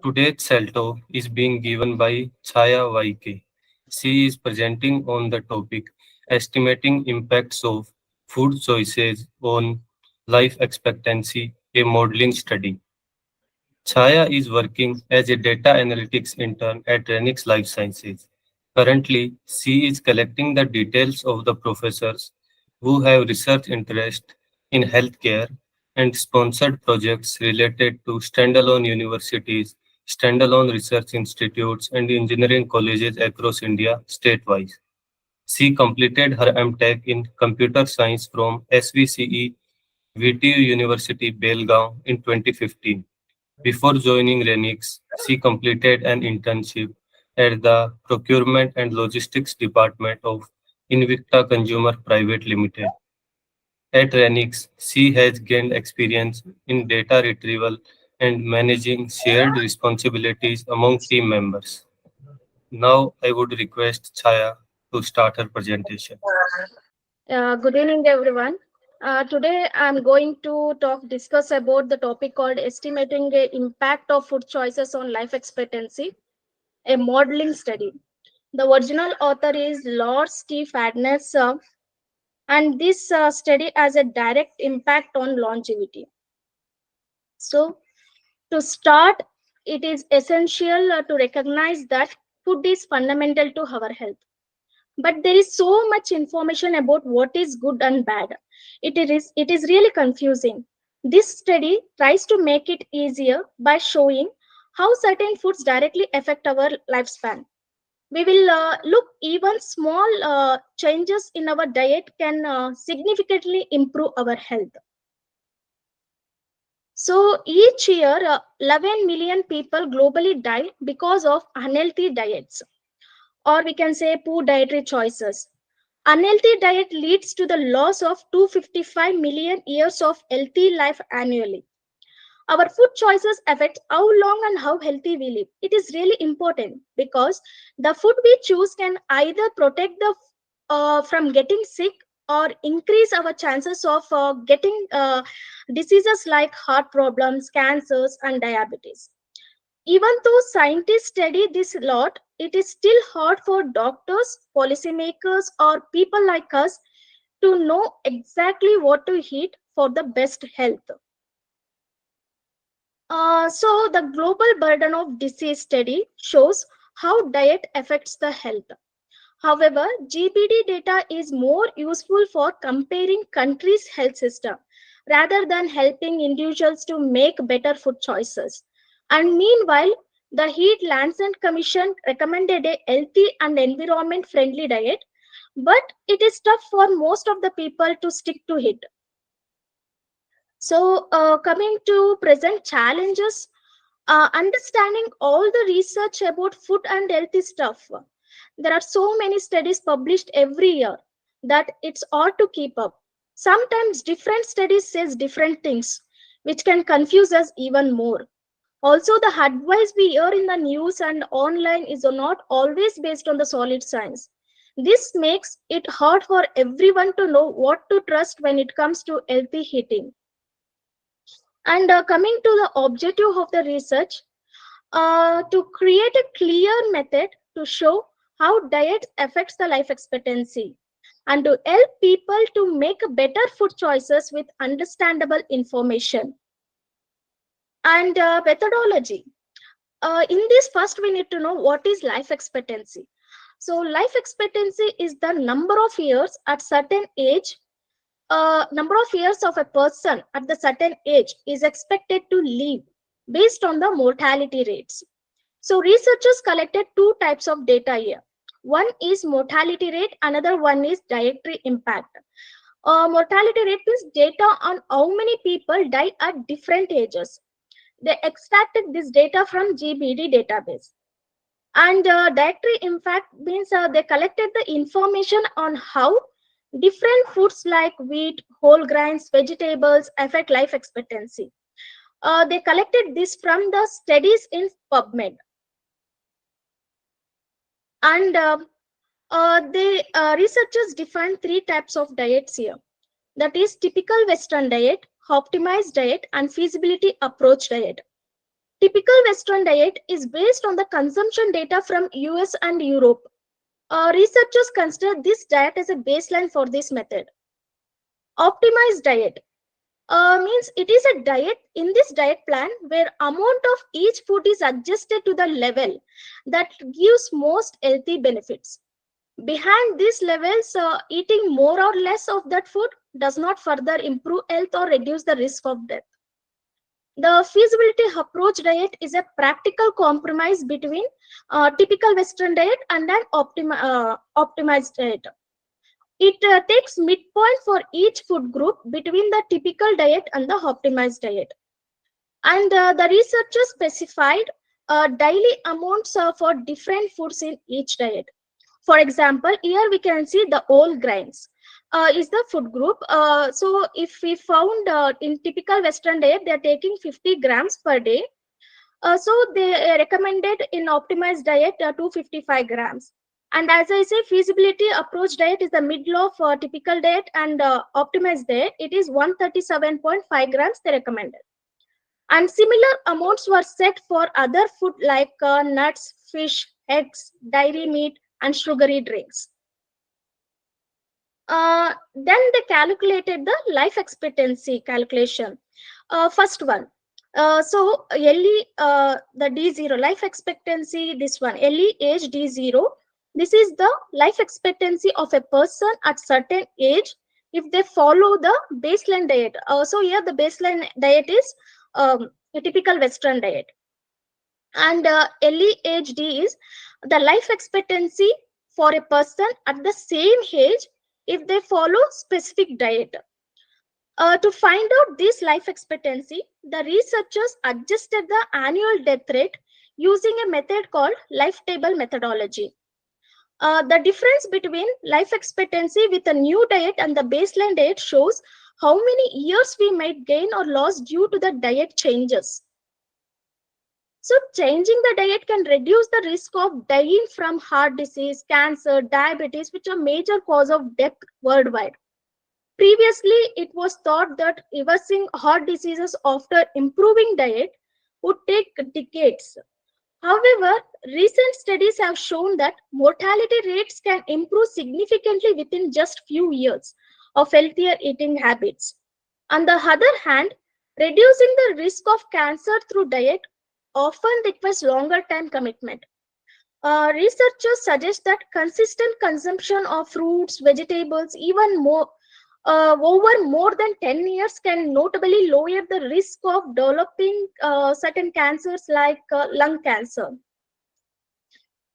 Today's CellTalk is being given by Chaya YK. She is presenting on the topic Estimating Impacts of Food Choices on Life Expectancy, a modeling study. Chaya is working as a data analytics intern at Renix Life Sciences. Currently, she is collecting the details of the professors who have research interest in healthcare and sponsored projects related to standalone universities, standalone research institutes, and engineering colleges across India statewide. She completed her MTech in computer science from SVCE VTU University, Belgaum in 2015. Before joining Renix, she completed an internship at the Procurement and Logistics Department of Invicta Consumer Private Limited. At Renix, she has gained experience in data retrieval and managing shared responsibilities among team members. Now, I would request Chaya to start her presentation. Good evening, everyone. Today, I'm going to discuss about the topic called estimating the impact of food choices on life expectancy, a modeling study. The original author is Lord Steve Fadness, and this study has a direct impact on longevity. So, to start, it is essential to recognize that food is fundamental to our health. But there is so much information about what is good and bad. It is really confusing. This study tries to make it easier by showing how certain foods directly affect our lifespan. We will look even small changes in our diet can significantly improve our health. So each year, 11 million people globally die because of unhealthy diets, or we can say poor dietary choices. Unhealthy diet leads to the loss of 255 million years of healthy life annually. Our food choices affect how long and how healthy we live. It is really important because the food we choose can either protect the from getting sick or increase our chances of getting diseases like heart problems, cancers, and diabetes. Even though scientists study this a lot, it is still hard for doctors, policymakers, or people like us to know exactly what to eat for the best health. So, the global burden of disease study shows how diet affects the health. However, GPD data is more useful for comparing countries' health system rather than helping individuals to make better food choices. And meanwhile, the Heat Lancet Commission recommended a healthy and environment friendly diet, but it is tough for most of the people to stick to it. So, coming to present challenges, understanding all the research about food and healthy stuff. There are so many studies published every year that it's hard to keep up. Sometimes different studies says different things, which can confuse us even more. Also, the advice we hear in the news and online is not always based on the solid science. This makes it hard for everyone to know what to trust when it comes to healthy eating. And coming to the objective of the research, to create a clear method to show how diet affects the life expectancy and to help people to make better food choices with understandable information and methodology. In this, first we need to know what is life expectancy. So, life expectancy is the number of years at certain age. Number of years of a person at the certain age is expected to live based on the mortality rates. So researchers collected two types of data here. One is mortality rate, another one is dietary impact. Mortality rate is data on how many people die at different ages. They extracted this data from GBD database. And dietary impact means they collected the information on how different foods like wheat, whole grains, vegetables affect life expectancy. They collected this from the studies in PubMed. And the researchers defined three types of diets here. That is typical Western diet, optimized diet, and feasibility approach diet. Typical Western diet is based on the consumption data from US and Europe. Researchers consider this diet as a baseline for this method. Optimized diet means it is a diet in this diet plan where amount of each food is adjusted to the level that gives most healthy benefits. Behind these levels, eating more or less of that food does not further improve health or reduce the risk of death. The feasibility approach diet is a practical compromise between typical Western diet and an optimized diet. It takes midpoint for each food group between the typical diet and the optimized diet. And the researchers specified daily amounts for different foods in each diet. For example, here we can see the whole grains is the food group. So if we found in typical Western diet, they are taking 50 grams per day. So they recommended in optimized diet 255 grams. And as I say, feasibility approach diet is the middle of typical diet, and optimized diet, it is 137.5 grams they recommended. And similar amounts were set for other food like nuts, fish, eggs, dairy meat, and sugary drinks. Then they calculated the life expectancy calculation. First one. So LE, the D0 life expectancy, this one LE age D0. This is the life expectancy of a person at certain age if they follow the baseline diet. So here the baseline diet is a typical Western diet. And LEHD is the life expectancy for a person at the same age if they follow specific diet. To find out this life expectancy, the researchers adjusted the annual death rate using a method called life table methodology. The difference between life expectancy with a new diet and the baseline diet shows how many years we might gain or lose due to the diet changes. So, changing the diet can reduce the risk of dying from heart disease, cancer, diabetes, which are major cause of death worldwide. Previously, it was thought that reversing heart diseases after improving diet would take decades. However, recent studies have shown that mortality rates can improve significantly within just few years of healthier eating habits. On the other hand, reducing the risk of cancer through diet often requires longer time commitment. Researchers suggest that consistent consumption of fruits, vegetables, even more over more than 10 years can notably lower the risk of developing certain cancers like lung cancer.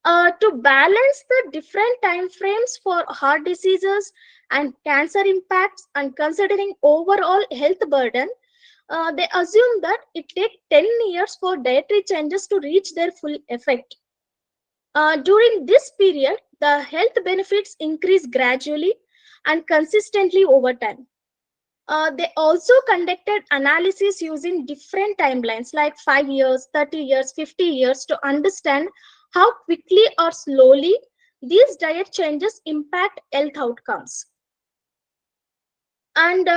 To balance the different time frames for heart diseases and cancer impacts and considering overall health burden, they assume that it takes 10 years for dietary changes to reach their full effect. During this period, the health benefits increase gradually and consistently over time. They also conducted analysis using different timelines like 5 years, 30 years, 50 years to understand how quickly or slowly these diet changes impact health outcomes. And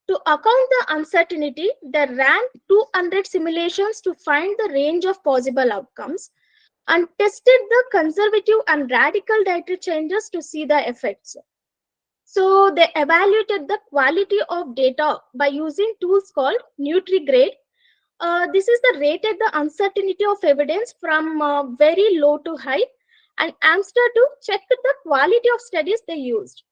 to account the uncertainty, they ran 200 simulations to find the range of possible outcomes and tested the conservative and radical dietary changes to see the effects. So they evaluated the quality of data by using tools called NutriGrade. This is the rated the uncertainty of evidence from very low to high, and Amster to check the quality of studies they used.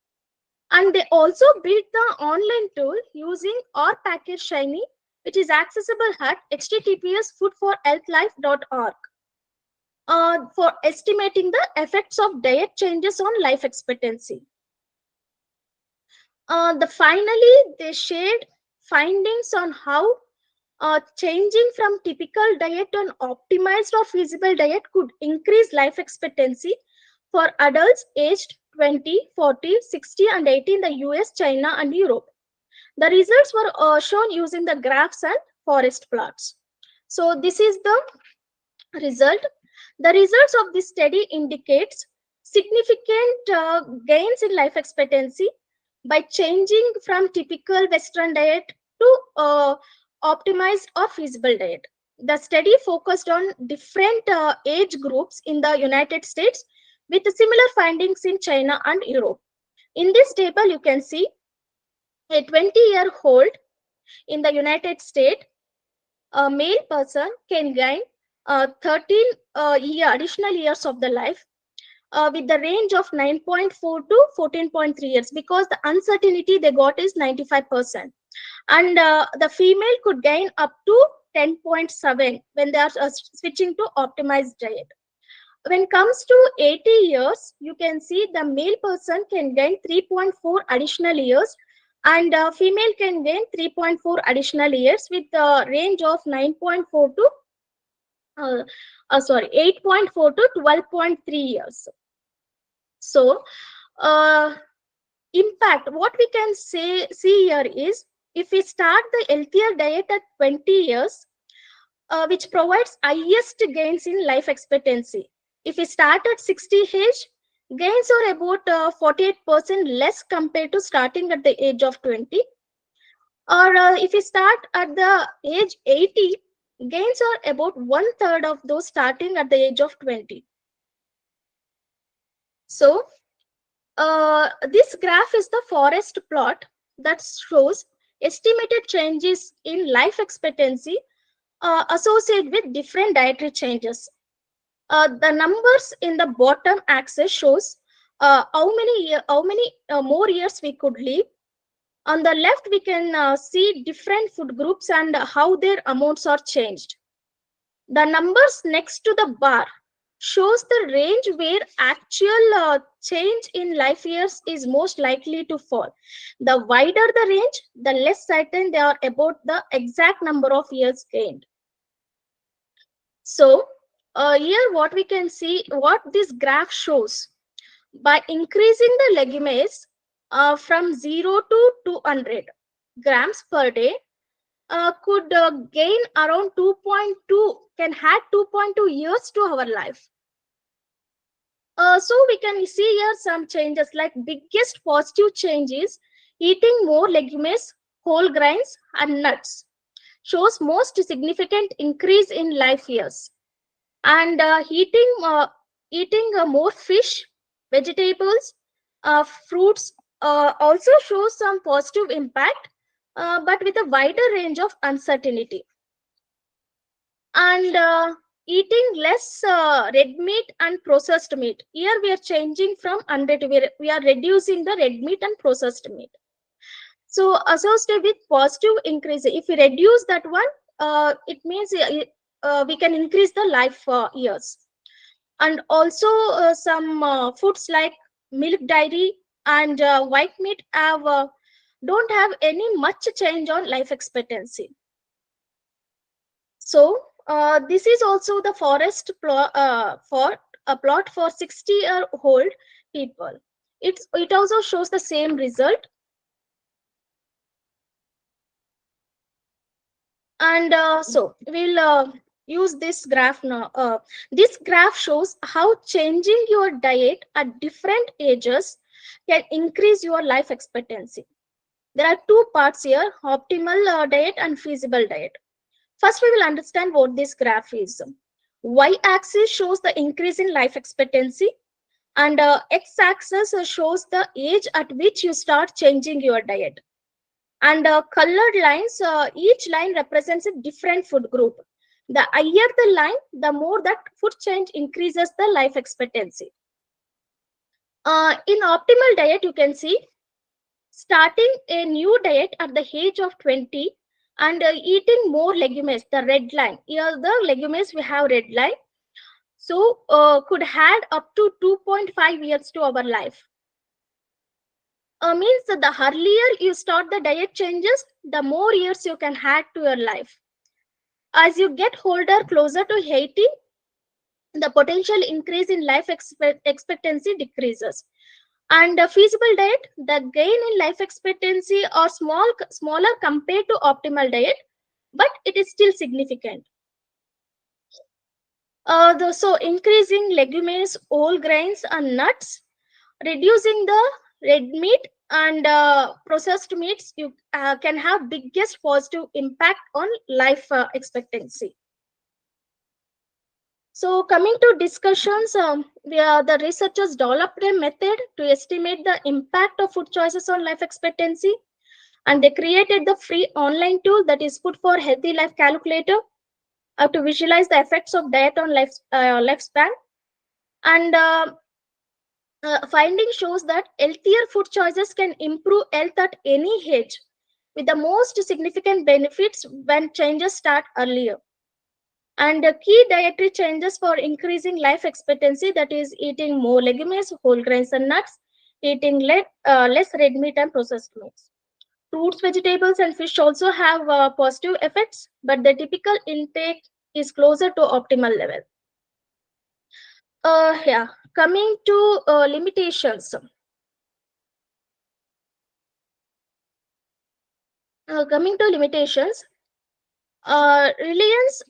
And they also built the online tool using our package Shiny, which is accessible at https://foodforhealthlife.org for estimating the effects of diet changes on life expectancy. Finally, they shared findings on how changing from typical diet to an optimized or feasible diet could increase life expectancy for adults aged 20, 40, 60, and 80 in the US, China, and Europe. The results were shown using the graphs and forest plots. So this is the result. The results of this study indicates significant gains in life expectancy by changing from typical Western diet to optimized or feasible diet. The study focused on different age groups in the United States with similar findings in China and Europe. In this table, you can see a 20-year-old in the United States, a male person can gain 13 additional years of the life with the range of 9.4 to 14.3 years, because the uncertainty they got is 95%. And the female could gain up to 10.7 when they are switching to optimized diet. When it comes to 80 years, you can see the male person can gain 3.4 additional years, and female can gain 3.4 additional years with the range of 9.4 to 8.4 to 12.3 years. So uh, impact, what we can see here is, if we start the healthier diet at 20 years, which provides highest gains in life expectancy. If we start at 60 age, gains are about 48% less compared to starting at the age of 20. Or if we start at the age 80, gains are about one third of those starting at the age of 20. So this graph is the forest plot that shows estimated changes in life expectancy associated with different dietary changes. The numbers in the bottom axis shows how many more years we could live. On the left, we can see different food groups and how their amounts are changed. The numbers next to the bar shows the range where actual change in life years is most likely to fall. The wider the range, the less certain they are about the exact number of years gained. So here what we can see, what this graph shows, by increasing the legumes from 0 to 200 grams per day, could gain around 2.2, can add 2.2 years to our life. So we can see here some changes, like biggest positive changes: eating more legumes, whole grains and nuts shows most significant increase in life years. And eating more fish, vegetables, fruits also shows some positive impact, but with a wider range of uncertainty. And eating less red meat and processed meat, here we are changing from 100 to, we are reducing the red meat and processed meat. So associated with positive increase, if we reduce that one, it means we can increase the life years. And also some foods like milk, dairy and white meat don't have any much change on life expectancy. So this is also the forest for a plot for 60-year-old people. It also shows the same result. And so we'll use this graph now. This graph shows how changing your diet at different ages can increase your life expectancy. There are two parts here: optimal diet and feasible diet. First, we will understand what this graph is. Y-axis shows the increase in life expectancy, and x-axis shows the age at which you start changing your diet. And colored lines, each line represents a different food group. The higher the line, the more that food change increases the life expectancy. In optimal diet, you can see starting a new diet at the age of 20 and eating more legumes, the red line. Here the legumes we have red line. So could add up to 2.5 years to our life. Means that the earlier you start the diet changes, the more years you can add to your life. As you get older, closer to 80, the potential increase in life expectancy decreases. And a feasible diet, the gain in life expectancy are smaller compared to optimal diet, but it is still significant. So increasing legumes, whole grains and nuts, reducing the red meat and processed meats, you can have biggest positive impact on life expectancy. So, coming to discussions, the researchers developed a method to estimate the impact of food choices on life expectancy, and they created the free online tool that is Food for Healthy Life Calculator to visualize the effects of diet on lifespan. And finding shows that healthier food choices can improve health at any age, with the most significant benefits when changes start earlier. And key dietary changes for increasing life expectancy, that is eating more legumes, whole grains and nuts, eating less red meat and processed meats. Fruits, vegetables and fish also have positive effects, but the typical intake is closer to optimal level. Yeah, coming to limitations. Coming to limitations, reliance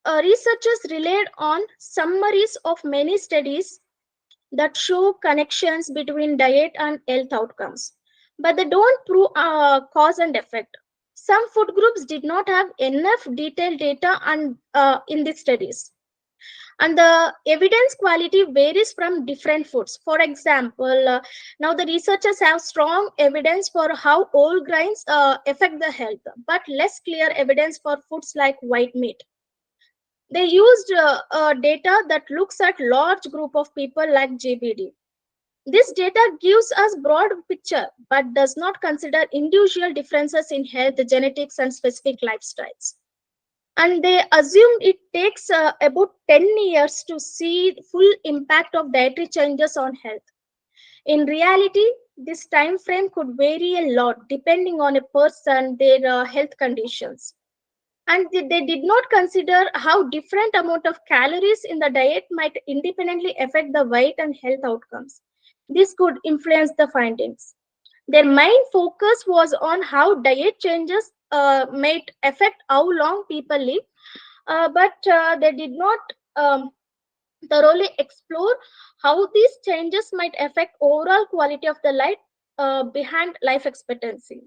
researchers relied on summaries of many studies that show connections between diet and health outcomes, but they don't prove cause and effect. Some food groups did not have enough detailed data in these studies, and the evidence quality varies from different foods. For example, now the researchers have strong evidence for how whole grains affect the health, but less clear evidence for foods like white meat. They used data that looks at large group of people like GBD. This data gives us broad picture but does not consider individual differences in health, genetics and specific lifestyles. And they assumed it takes about 10 years to see full impact of dietary changes on health. In reality, this time frame could vary a lot depending on a person, their health conditions. And they did not consider how different amount of calories in the diet might independently affect the weight and health outcomes. This could influence the findings. Their main focus was on how diet changes might affect how long people live, but they did not thoroughly explore how these changes might affect overall quality of the life behind life expectancy.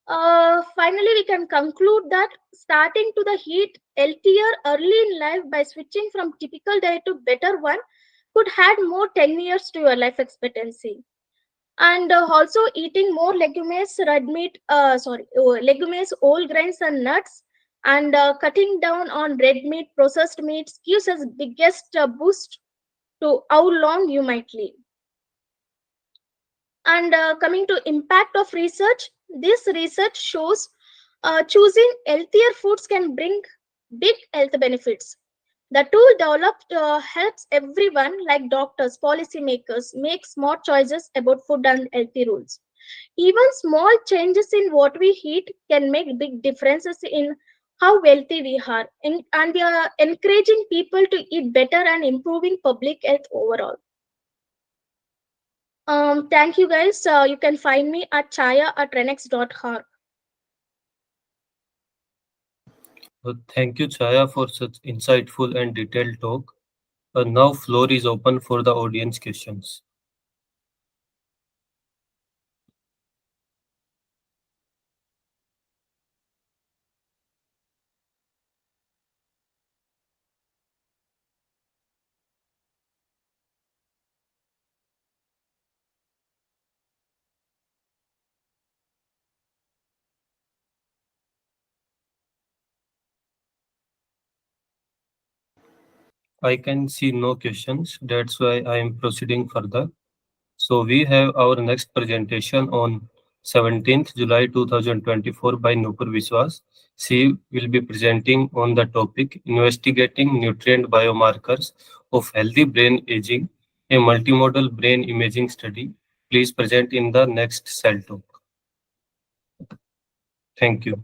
Finally, we can conclude that starting to the heat healthier early in life by switching from typical diet to better one could add more 10 years to your life expectancy. And also eating more legumes, legumes, whole grains and nuts, and cutting down on red meat, processed meats gives us biggest boost to how long you might live. And coming to impact of research, this research shows choosing healthier foods can bring big health benefits. The tool developed helps everyone, like doctors, policymakers, make smart choices about food and healthy rules. Even small changes in what we eat can make big differences in how wealthy we are, and we are encouraging people to eat better and improving public health overall. Thank you guys. You can find me at chaya@renex.org. Thank you, Chaya, for such insightful and detailed talk. Now, floor is open for the audience questions. I can see no questions. That's why I am proceeding further. So we have our next presentation on 17th July 2024 by Nupur Viswas. She will be presenting on the topic investigating nutrient biomarkers of healthy brain aging, a multimodal brain imaging study. Please present in the next cell talk. Thank you.